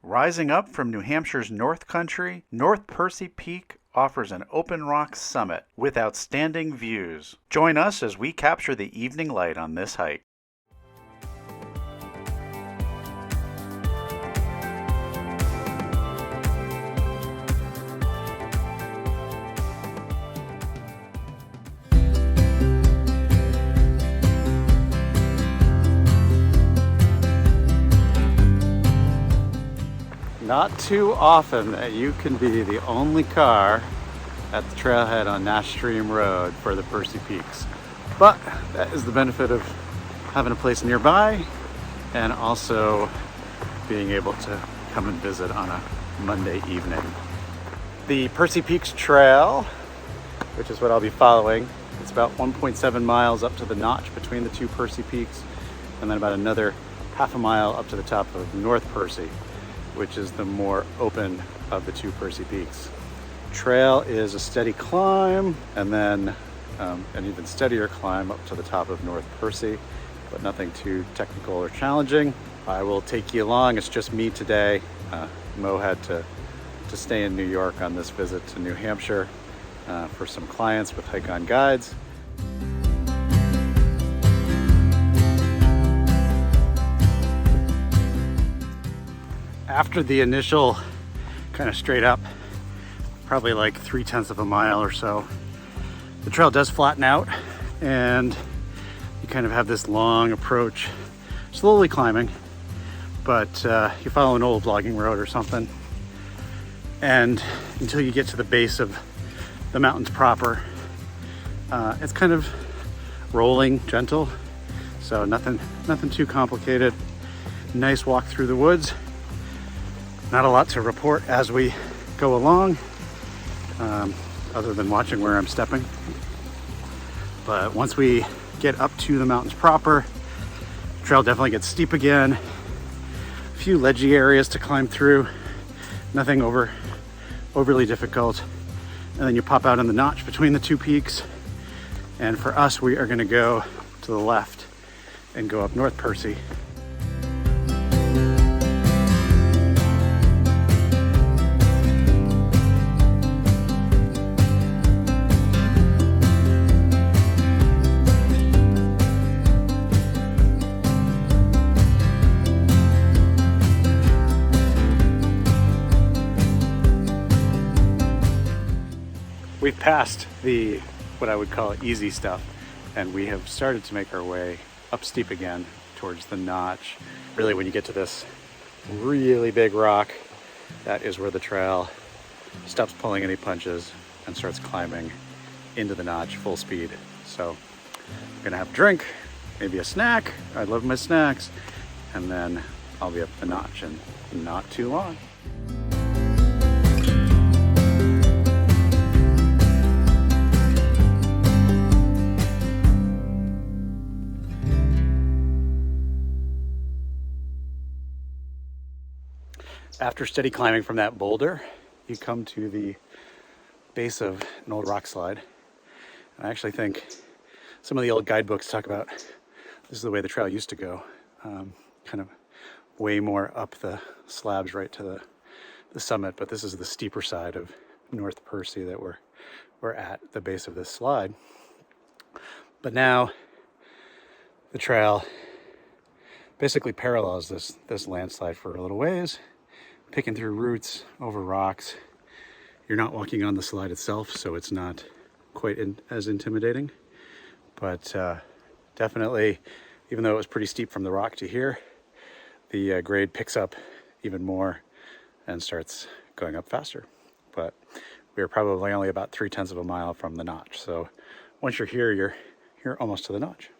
Rising up from New Hampshire's North Country, North Percy Peak offers an open rock summit with outstanding views. Join us as we capture the evening light on this hike. Not too often that you can be the only car at the trailhead on Nash Stream Road for the Percy Peaks. But that is the benefit of having a place nearby and also being able to come and visit on a Monday evening. The Percy Peaks Trail, which is what I'll be following, it's about 1.7 miles up to the notch between the two Percy Peaks, and then about another half a mile up to the top of North Percy, which is the more open of the two Percy Peaks. Trail is a steady climb and then an even steadier climb up to the top of North Percy, but nothing too technical or challenging. I will take you along. It's just me today. Mo had to stay in New York on this visit to New Hampshire for some clients with Hike On Guides. After the initial kind of straight up, probably like 0.3 of a mile or so, the trail does flatten out and you kind of have this long approach, slowly climbing, but you follow an old logging road or something, and until you get to the base of the mountains proper, it's kind of rolling, gentle, so nothing too complicated. Nice walk through the woods. Not a lot to report as we go along, other than watching where I'm stepping. But once we get up to the mountains proper, the trail definitely gets steep again. A few ledgy areas to climb through, nothing overly difficult. And then you pop out in the notch between the two peaks. And for us, we are gonna go to the left and go up North Percy. We've passed the, what I would call easy stuff, and we have started to make our way up steep again towards the notch. Really, when you get to this really big rock, that is where the trail stops pulling any punches and starts climbing into the notch full speed. So I'm gonna have a drink, maybe a snack. I love my snacks. And then I'll be up the notch in not too long. After steady climbing from that boulder, you come to the base of an old rock slide. And I actually think some of the old guidebooks talk about this is the way the trail used to go, kind of way more up the slabs right to the summit, but this is the steeper side of North Percy that we're at the base of this slide. But now the trail basically parallels this landslide for a little ways, picking through roots over rocks. You're not walking on the slide itself, so it's not quite as intimidating, but definitely, even though it was pretty steep from the rock to here, the grade picks up even more and starts going up faster. But we're probably only about 0.3 of a mile from the notch, so once you're here, you're almost to the notch.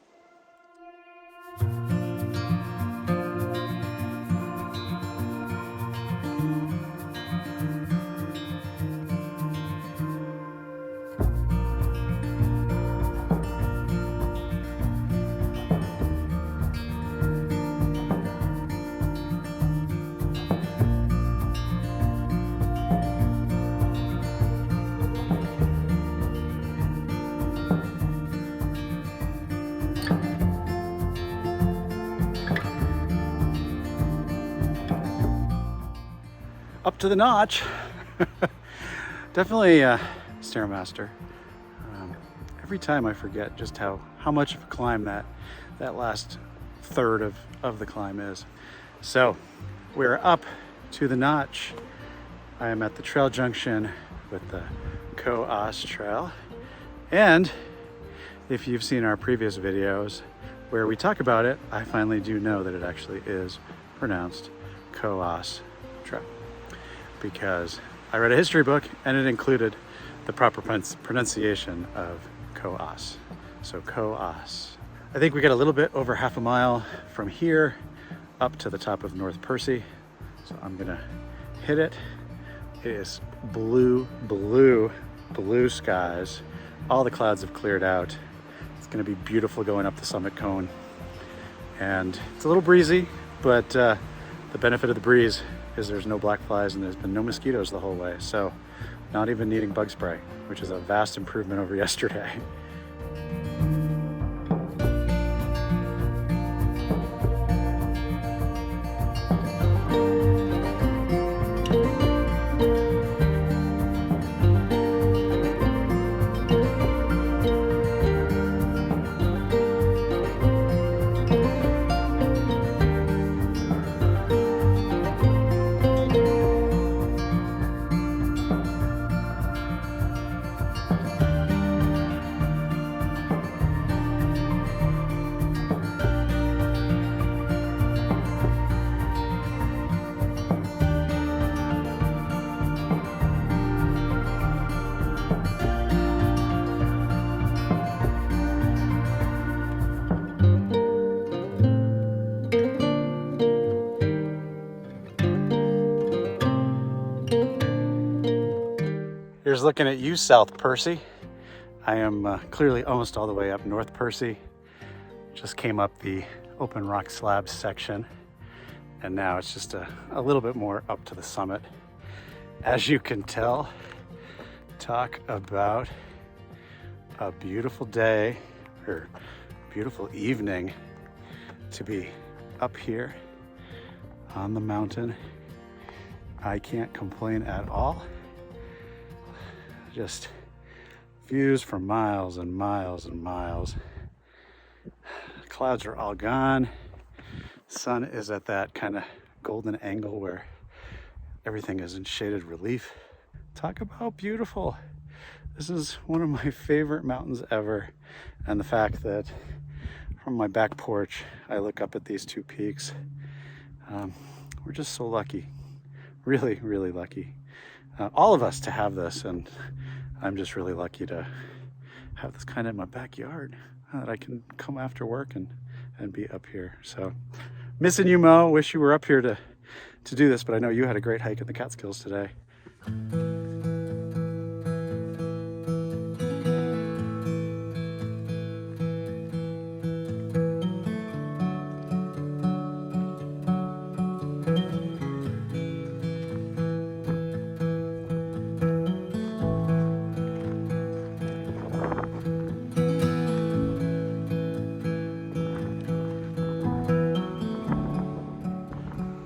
up to the notch. Definitely a Stairmaster. Every time I forget just how much of a climb that last third of the climb is. So we're up to the notch. I am at the trail junction with the Co-Os Trail. And if you've seen our previous videos where we talk about it, I finally do know that it actually is pronounced Co-Os Trail, because I read a history book and it included the proper pronunciation of Co-Os. So Co-Os. I think we got a little bit over half a mile from here up to the top of North Percy. So I'm gonna hit it. It is blue skies. All the clouds have cleared out. It's gonna be beautiful going up the summit cone. And it's a little breezy, but the benefit of the breeze is there's no black flies and there's been no mosquitoes the whole way. So not even needing bug spray, which is a vast improvement over yesterday. Here's looking at you, South Percy. I am clearly almost all the way up North Percy. Just came up the open rock slabs section, and now it's just a little bit more up to the summit. As you can tell, talk about a beautiful day or beautiful evening to be up here on the mountain. I can't complain at all. Just views for miles and miles and miles. Clouds are all gone. Sun is at that kind of golden angle where everything is in shaded relief. Talk about beautiful. This is one of my favorite mountains ever. And the fact that from my back porch, I look up at these two peaks. We're just so lucky. Really, really lucky. All of us to have this, and I'm just really lucky to have this kind of in my backyard, that I can come after work and be up here. So missing you, Mo. Wish you were up here to do this, but I know you had a great hike in the Catskills today.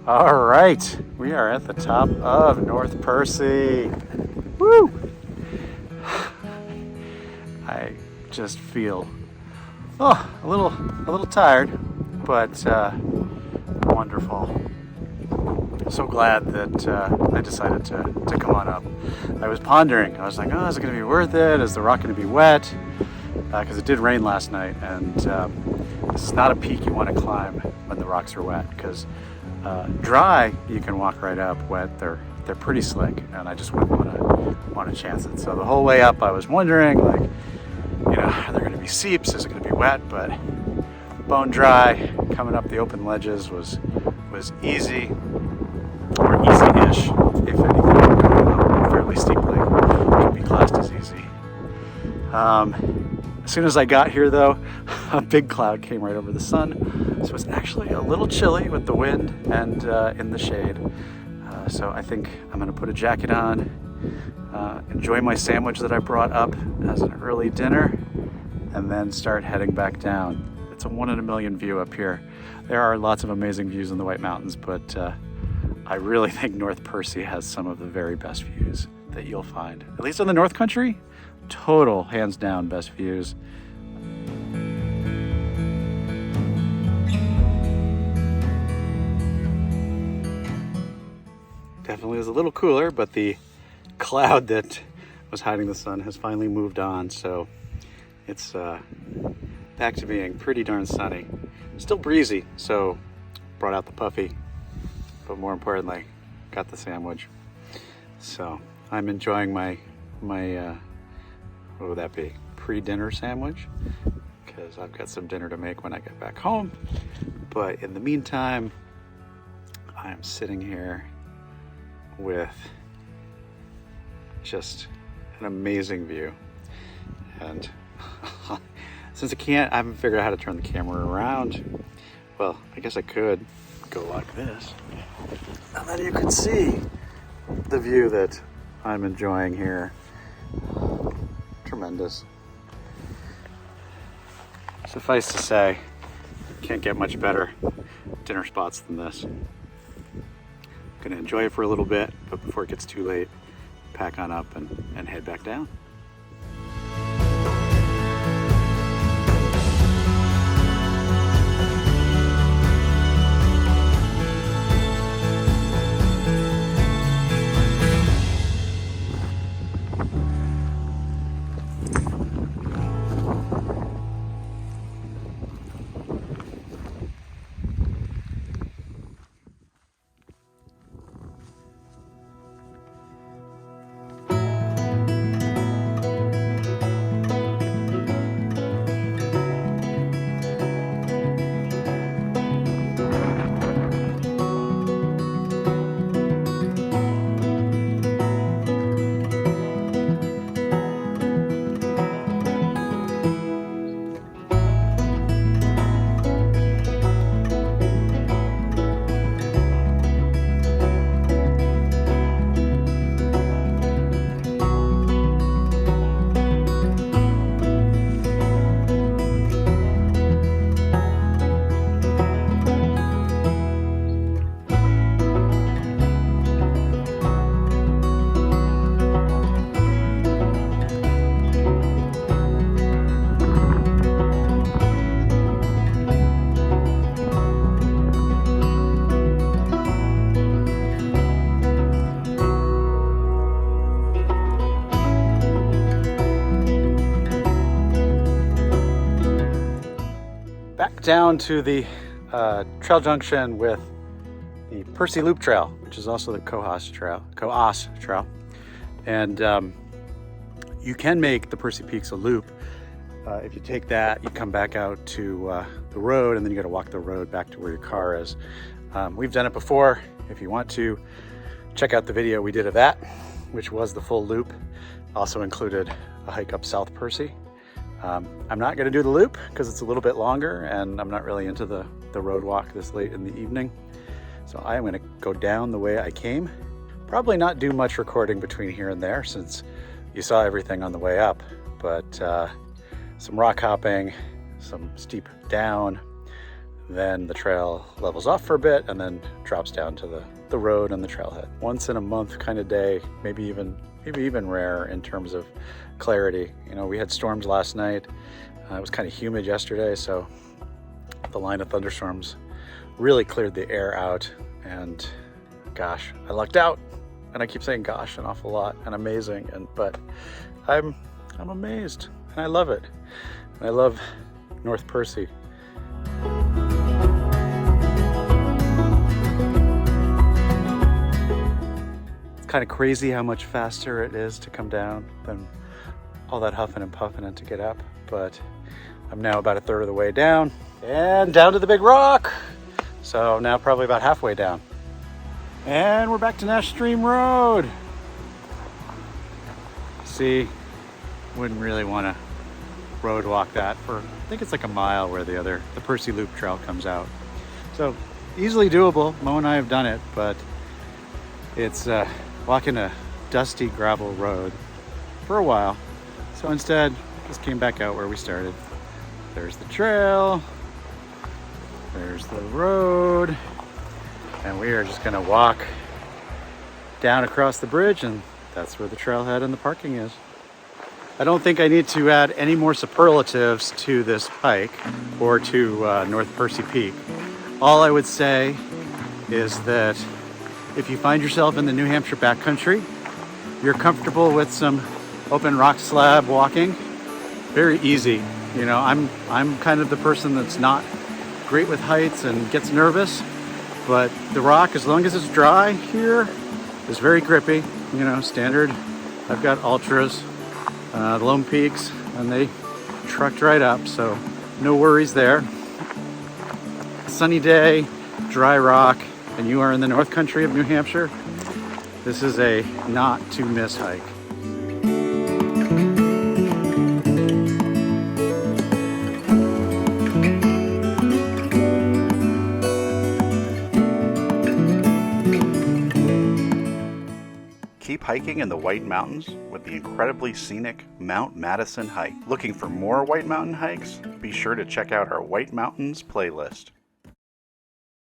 All right, we are at the top of North Percy. Woo! I just feel a little tired, but wonderful. So glad that I decided to come on up. I was pondering. I was like, oh, is it going to be worth it? Is the rock going to be wet? Because it did rain last night, and this is not a peak you want to climb when the rocks are wet, because dry, you can walk right up. Wet, they're pretty slick, and I just wouldn't want to chance it. So the whole way up, I was wondering, like, you know, are there going to be seeps? Is it going to be wet? But bone dry, coming up the open ledges was easy, or easy-ish, if anything. Going up fairly steeply can be classed as easy. As soon as I got here, though, a big cloud came right over the sun, so it's actually a little chilly with the wind and in the shade. So I think I'm going to put a jacket on, enjoy my sandwich that I brought up as an early dinner, and then start heading back down. It's a 1 in a million view up here. There are lots of amazing views in the White Mountains, but I really think North Percy has some of the very best views that you'll find, at least in the North Country. Total, hands down, best views. Definitely is a little cooler, but the cloud that was hiding the sun has finally moved on, so it's back to being pretty darn sunny. Still breezy, so brought out the puffy, but more importantly, got the sandwich. So I'm enjoying my what would that be? Pre-dinner sandwich, because I've got some dinner to make when I get back home. But in the meantime, I'm sitting here with just an amazing view. And since I haven't figured out how to turn the camera around, well, I guess I could go like this, and then you can see the view that I'm enjoying here. Tremendous. Suffice to say, can't get much better dinner spots than this. Gonna enjoy it for a little bit, but before it gets too late, pack on up and head back down. Down to the trail junction with the Percy Loop Trail, which is also the Coas Trail. And you can make the Percy Peaks a loop. If you take that, you come back out to the road, and then you got to walk the road back to where your car is. We've done it before. If you want to, check out the video we did of that, which was the full loop. Also included a hike up South Percy. I'm not going to do the loop because it's a little bit longer, and I'm not really into the road walk this late in the evening. So I am going to go down the way I came. Probably not do much recording between here and there since you saw everything on the way up, but some rock hopping, some steep down, then the trail levels off for a bit and then drops down to the road and the trailhead. Once in a month kind of day, maybe even rare in terms of clarity. You know, we had storms last night. It was kind of humid yesterday, so the line of thunderstorms really cleared the air out, and gosh, I lucked out. And I keep saying gosh an awful lot, and amazing, but I'm amazed, and I love it. And I love North Percy. It's kind of crazy how much faster it is to come down than all that huffing and puffing and to get up, but I'm now about a third of the way down and down to the big rock. So now probably about halfway down. And we're back to Nash Stream Road. See, wouldn't really want to road walk that for, I think it's like a mile where the Percy Loop Trail comes out. So easily doable. Mo and I have done it, but it's walking a dusty gravel road for a while. So instead, just came back out where we started. There's the trail. There's the road. And we are just gonna walk down across the bridge, and that's where the trailhead and the parking is. I don't think I need to add any more superlatives to this hike or to North Percy Peak. All I would say is that if you find yourself in the New Hampshire backcountry, you're comfortable with some open rock slab walking, very easy. You know, I'm kind of the person that's not great with heights and gets nervous, but the rock, as long as it's dry here, is very grippy. You know, standard. I've got ultras, the Lone Peaks, and they trucked right up, so no worries there. Sunny day, dry rock, and you are in the North Country of New Hampshire. This is a not to miss hike. Keep hiking in the White Mountains with the incredibly scenic Mount Madison hike. Looking for more White Mountain hikes? Be sure to check out our White Mountains playlist.